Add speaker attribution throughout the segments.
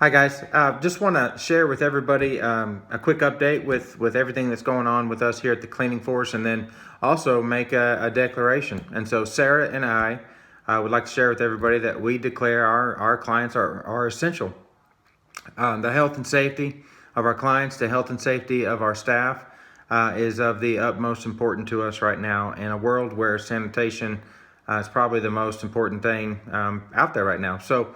Speaker 1: Hi guys, just want to share with everybody a quick update with everything that's going on with us here at the cleaning force, and then also make a declaration. And so Sarah and I would like to share with everybody that we declare our clients are essential. The health and safety of our clients, the health and safety of our staff is of the utmost importance to us right now in a world where sanitation is probably the most important thing out there right now. So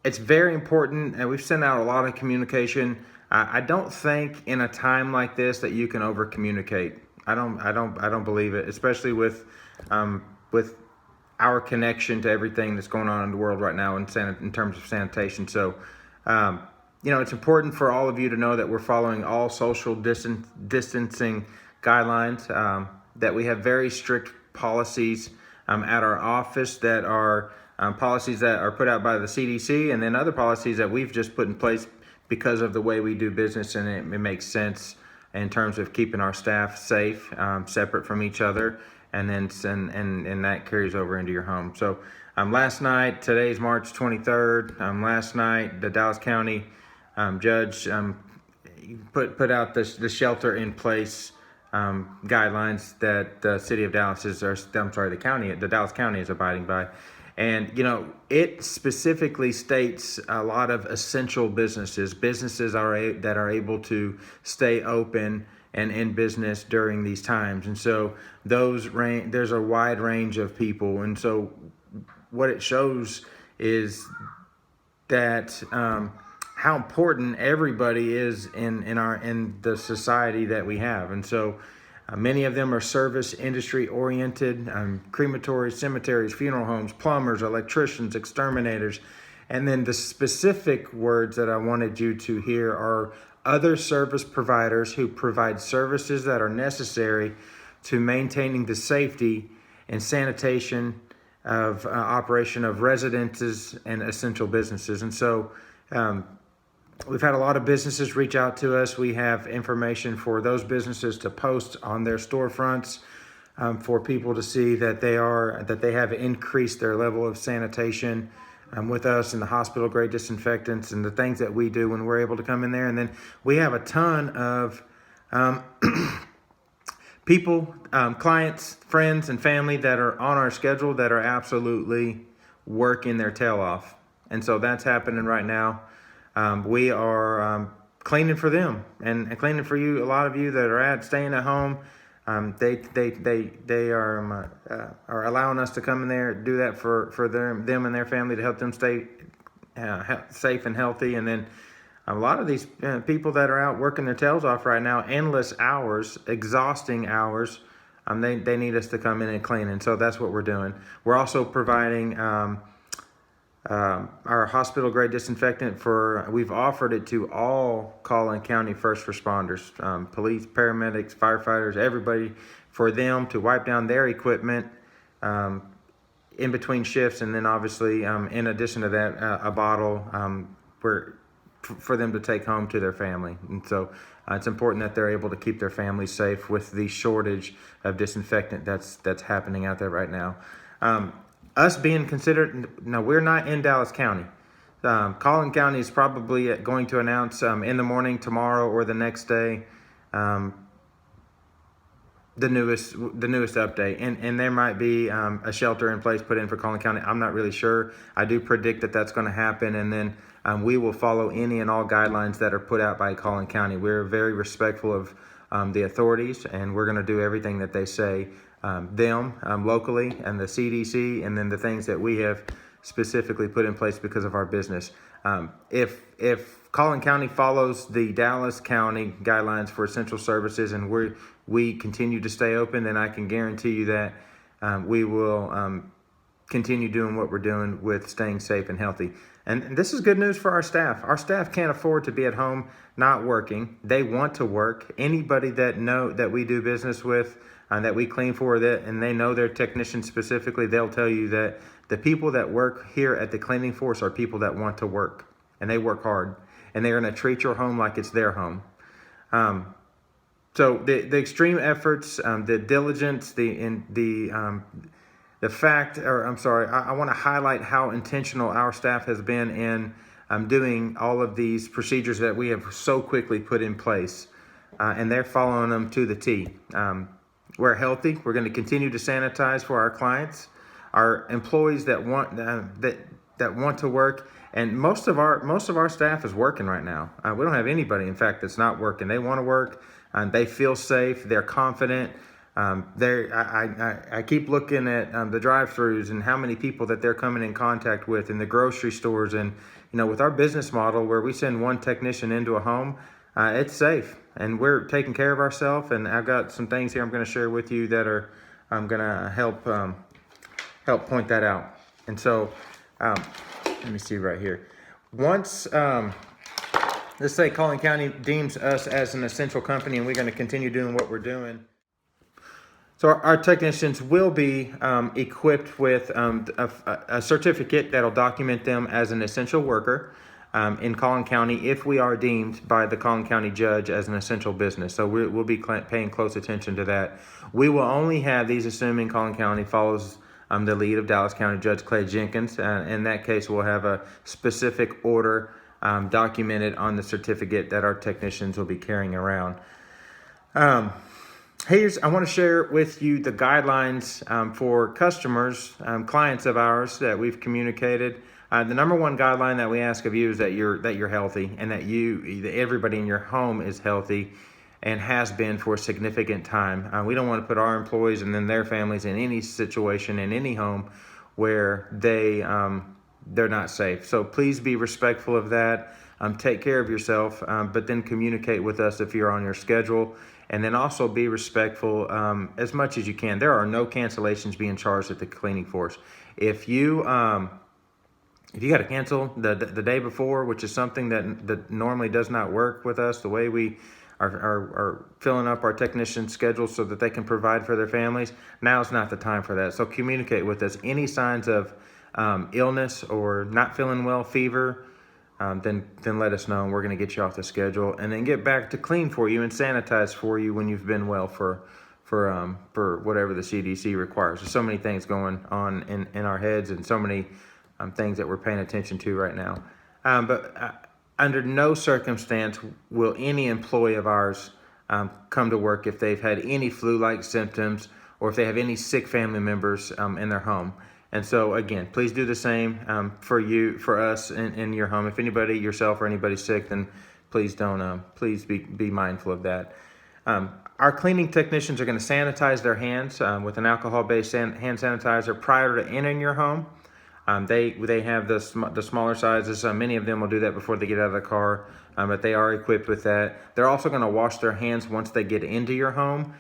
Speaker 1: it's very important, and we've sent out a lot of communication. I don't think in a time like this that you can over communicate. I don't believe it, especially with our connection to everything that's going on in the world right now in terms of sanitation. So, it's important for all of you to know that we're following all social distancing guidelines, that we have very strict policies at our office that are policies that are put out by the CDC, and then other policies that we've just put in place because of the way we do business, and it makes sense in terms of keeping our staff safe, separate from each other, and then and that carries over into your home. So last night, today's March 23rd, last night the Dallas County judge put out the shelter in place guidelines that the city of Dallas the Dallas County is abiding by. And, it specifically states a lot of essential businesses that are able to stay open and in business during these times. And so there's a wide range of people. And so what it shows is that how important everybody is in the society that we have. And so many of them are service industry oriented, crematories, cemeteries, funeral homes, plumbers, electricians, exterminators. And then the specific words that I wanted you to hear are other service providers who provide services that are necessary to maintaining the safety and sanitation of operation of residences and essential businesses. And so we've had a lot of businesses reach out to us. We have information for those businesses to post on their storefronts for people to see that they have increased their level of sanitation with us, and the hospital grade disinfectants and the things that we do when we're able to come in there. And then we have a ton of people, clients, friends, and family that are on our schedule that are absolutely working their tail off. And so that's happening right now. We are cleaning for them and cleaning for you. A lot of you that are staying at home, they are allowing us to come in there, do that for them and their family to help them stay safe and healthy. And then a lot of these people that are out working their tails off right now, endless hours, exhausting hours, they need us to come in and clean. And so that's what we're doing. We're also providing our hospital grade disinfectant we've offered it to all Collin County first responders, police, paramedics, firefighters, everybody, for them to wipe down their equipment in between shifts. And then obviously, in addition to that, a bottle for them to take home to their family. And so it's important that they're able to keep their families safe with the shortage of disinfectant that's happening out there right now. Us being considered, no, we're not in Dallas County. Collin County is probably going to announce in the morning tomorrow or the next day the newest update, and there might be a shelter in place put in for Collin County. I'm not really sure. I do predict that that's going to happen, and then we will follow any and all guidelines that are put out by Collin County. We're very respectful of the authorities, and we're going to do everything that they say. Locally, and the CDC, and then the things that we have specifically put in place because of our business. If Collin County follows the Dallas County guidelines for essential services, and we continue to stay open, then I can guarantee you that we will continue doing what we're doing with staying safe and healthy. And this is good news for our staff. Our staff can't afford to be at home not working. They want to work. Anybody that we do business with, that we clean for, and they know their technicians specifically, they'll tell you that the people that work here at the cleaning force are people that want to work, and they work hard, and they're going to treat your home like it's their home. So the extreme efforts, the diligence, I want to highlight how intentional our staff has been in doing all of these procedures that we have so quickly put in place, and they're following them to the T. We're healthy. We're going to continue to sanitize for our clients, our employees that want that want to work, and most of our staff is working right now. We don't have anybody, in fact, that's not working. They want to work, and they feel safe. They're confident. I keep looking at the drive-throughs and how many people that they're coming in contact with in the grocery stores, and with our business model where we send one technician into a home, it's safe and we're taking care of ourselves. And I've got some things here I'm going to share with you that are going to help point that out. And so let me see right here. Once let's say Collin County deems us as an essential company and we're going to continue doing what we're doing. So our technicians will be equipped with a certificate that'll document them as an essential worker in Collin County if we are deemed by the Collin County judge as an essential business. So we'll be paying close attention to that. We will only have these assuming Collin County follows the lead of Dallas County Judge Clay Jenkins. In that case, we'll have a specific order documented on the certificate that our technicians will be carrying around. I want to share with you the guidelines for customers, clients of ours that we've communicated. The number one guideline that we ask of you is that you're healthy, and that everybody in your home is healthy and has been for a significant time. We don't want to put our employees and then their families in any situation in any home where they're not safe. So please be respectful of that. Take care of yourself, but then communicate with us if you're on your schedule. And then also be respectful as much as you can. There are no cancellations being charged at the cleaning force. If you got to cancel the day before, which is something that normally does not work with us, the way we are filling up our technician schedules so that they can provide for their families, now's not the time for that. So communicate with us. Any signs of illness or not feeling well, fever, then let us know, and we're going to get you off the schedule and then get back to clean for you and sanitize for you when you've been well for whatever the CDC requires. There's so many things going on in our heads, and so many things that we're paying attention to right now. But under no circumstance will any employee of ours come to work if they've had any flu-like symptoms or if they have any sick family members in their home. And so again, please do the same for us in your home. If anybody, yourself or anybody's sick, then please don't. Please be mindful of that. Our cleaning technicians are going to sanitize their hands with an alcohol-based hand sanitizer prior to entering your home. They have the smaller sizes. Many of them will do that before they get out of the car, but they are equipped with that. They're also going to wash their hands once they get into your home.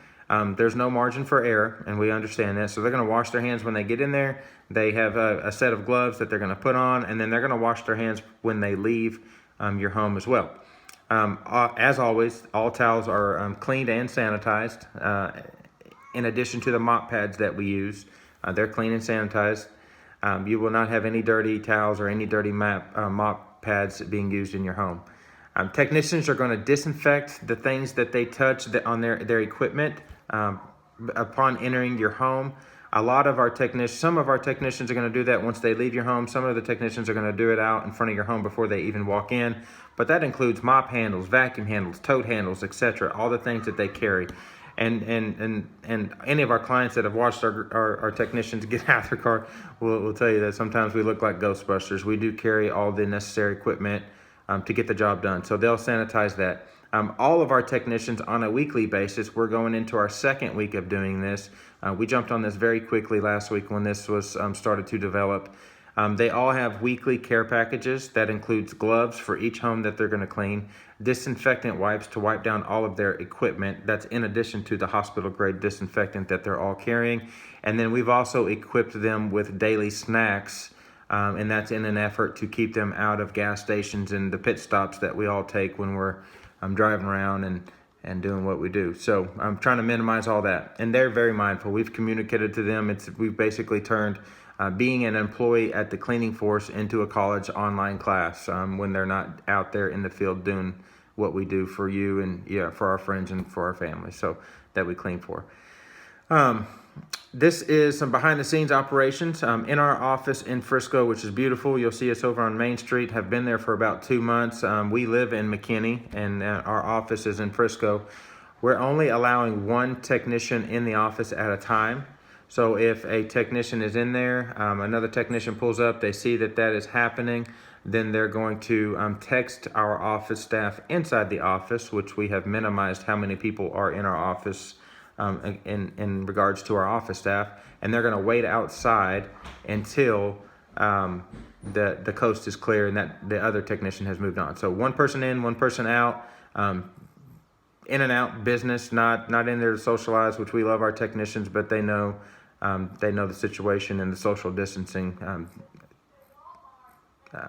Speaker 1: There's no margin for error, and we understand that. So they're going to wash their hands when they get in there. They have a set of gloves that they're going to put on, and then they're going to wash their hands when they leave your home as well. As always, all towels are cleaned and sanitized. In addition to the mop pads that we use, they're clean and sanitized. You will not have any dirty towels or any dirty mop pads being used in your home. Technicians are going to disinfect the things that they touch on their equipment upon entering your home. Some of our technicians are going to do that once they leave your home. Some of the technicians are going to do it out in front of your home before they even walk in. But that includes mop handles, vacuum handles, tote handles, etc. All the things that they carry. And any of our clients that have watched our technicians get out of their car will tell you that sometimes we look like Ghostbusters. We do carry all the necessary equipment to get the job done. So they'll sanitize that. All of our technicians on a weekly basis, we're going into our second week of doing this. We jumped on this very quickly last week when this was started to develop. They all have weekly care packages that includes gloves for each home that they're going to clean, disinfectant wipes to wipe down all of their equipment. That's in addition to the hospital grade disinfectant that they're all carrying. And then we've also equipped them with daily snacks, and that's in an effort to keep them out of gas stations and the pit stops that we all take when we're driving around and doing what we do. So I'm trying to minimize all that. And they're very mindful. We've communicated to them. We've basically turned being an employee at the cleaning force into a college online class when they're not out there in the field doing what we do for you and for our friends and for our families, so that we clean for. This is some behind the scenes operations in our office in Frisco, which is beautiful. You'll see us over on Main Street, have been there for about 2 months. We live in McKinney and our office is in Frisco. We're only allowing one technician in the office at a time. So if a technician is in there, another technician pulls up, they see that that is happening, then they're going to text our office staff inside the office, which we have minimized how many people are in our office in regards to our office staff, and they're going to wait outside until the coast is clear and that the other technician has moved on. So one person in, one person out, in and out business, not in there to socialize, which we love our technicians, but they know the situation and the social distancing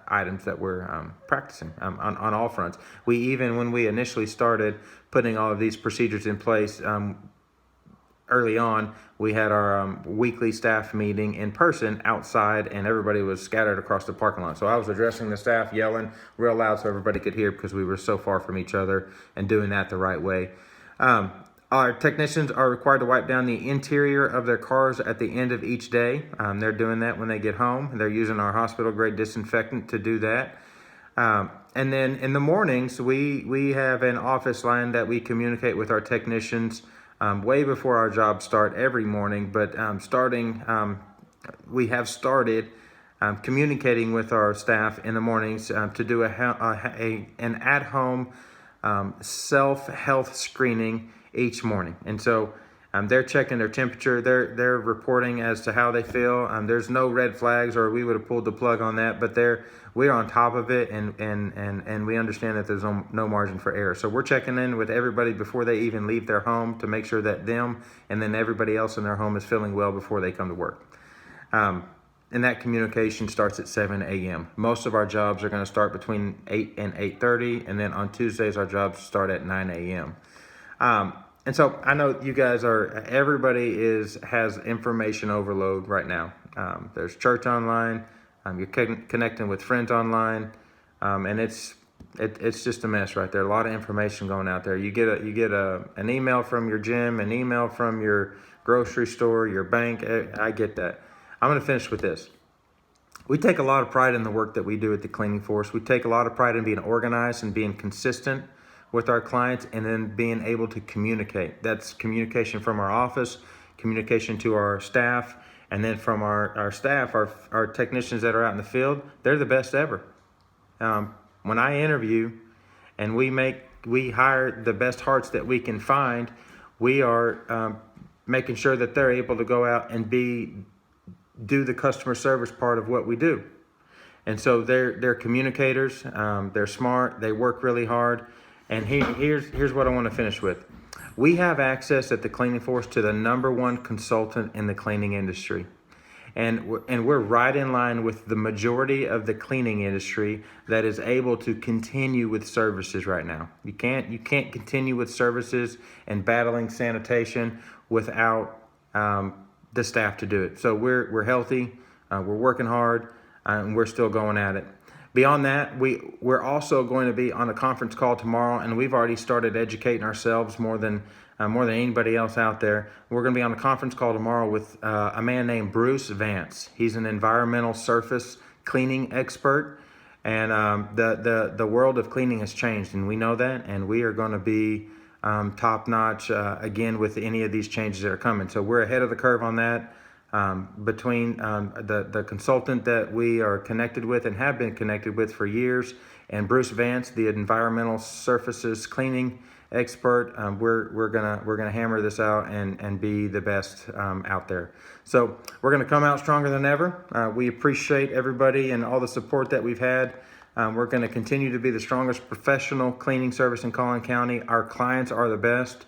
Speaker 1: items that we're practicing on all fronts. We even, when we initially started putting all of these procedures in place, early on, we had our weekly staff meeting in person outside, and everybody was scattered across the parking lot. So I was addressing the staff, yelling real loud so everybody could hear because we were so far from each other, and doing that the right way. Our technicians are required to wipe down the interior of their cars at the end of each day. They're doing that when they get home. They're using our hospital-grade disinfectant to do that. And then in the mornings, we have an office line that we communicate with our technicians way before our jobs start every morning, but we have started communicating with our staff in the mornings to do an at-home self-health screening each morning. And so they're checking their temperature, they're reporting as to how they feel. There's no red flags, or we would have pulled the plug on that, but we're on top of it, and we understand that there's no margin for error. So we're checking in with everybody before they even leave their home to make sure that them and then everybody else in their home is feeling well before they come to work. And that communication starts at 7 a.m. Most of our jobs are going to start between 8 and 8:30, and then on Tuesdays our jobs start at 9 a.m. And so I know you guys everybody has information overload right now. There's church online, you're connecting with friends online, and it's just a mess right there. A lot of information going out there. You get an email from your gym, an email from your grocery store, your bank. I get that. I'm going to finish with this. We take a lot of pride in the work that we do at the Cleaning Force. We take a lot of pride in being organized and being consistent with our clients, and then being able to communicate. That's communication from our office, communication to our staff, and then from our staff, our technicians that are out in the field. They're the best ever. When I interview and we hire the best hearts that we can find, we are making sure that they're able to go out and do the customer service part of what we do. And so they're communicators, they're smart, they work really hard. And here's what I want to finish with. We have access at the Cleaning Force to the #1 consultant in the cleaning industry. And we're right in line with the majority of the cleaning industry that is able to continue with services right now. You can't continue with services and battling sanitation without the staff to do it. So we're healthy, we're working hard, and we're still going at it. Beyond that, we're also going to be on a conference call tomorrow, and we've already started educating ourselves more than anybody else out there. We're going to be on a conference call tomorrow with a man named Bruce Vance. He's an environmental surface cleaning expert, and the world of cleaning has changed, and we know that, and we are going to be top notch again with any of these changes that are coming. So we're ahead of the curve on that. Between the consultant that we are connected with and have been connected with for years, and Bruce Vance, the environmental surfaces cleaning expert, we're gonna hammer this out and be the best out there. So we're gonna come out stronger than ever. We appreciate everybody and all the support that we've had. We're gonna continue to be the strongest professional cleaning service in Collin County. Our clients are the best.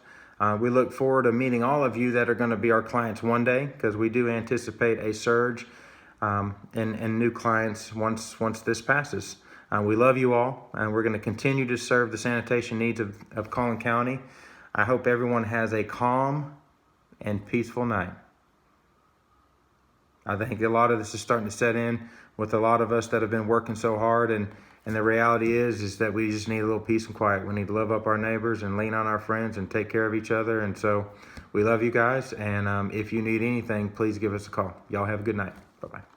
Speaker 1: We look forward to meeting all of you that are going to be our clients one day, because we do anticipate a surge in new clients once this passes. We love you all, and we're going to continue to serve the sanitation needs of Collin County. I hope everyone has a calm and peaceful night. I think a lot of this is starting to set in with a lot of us that have been working so hard. And the reality is that we just need a little peace and quiet. We need to love up our neighbors and lean on our friends and take care of each other. And so we love you guys. And if you need anything, please give us a call. Y'all have a good night. Bye-bye.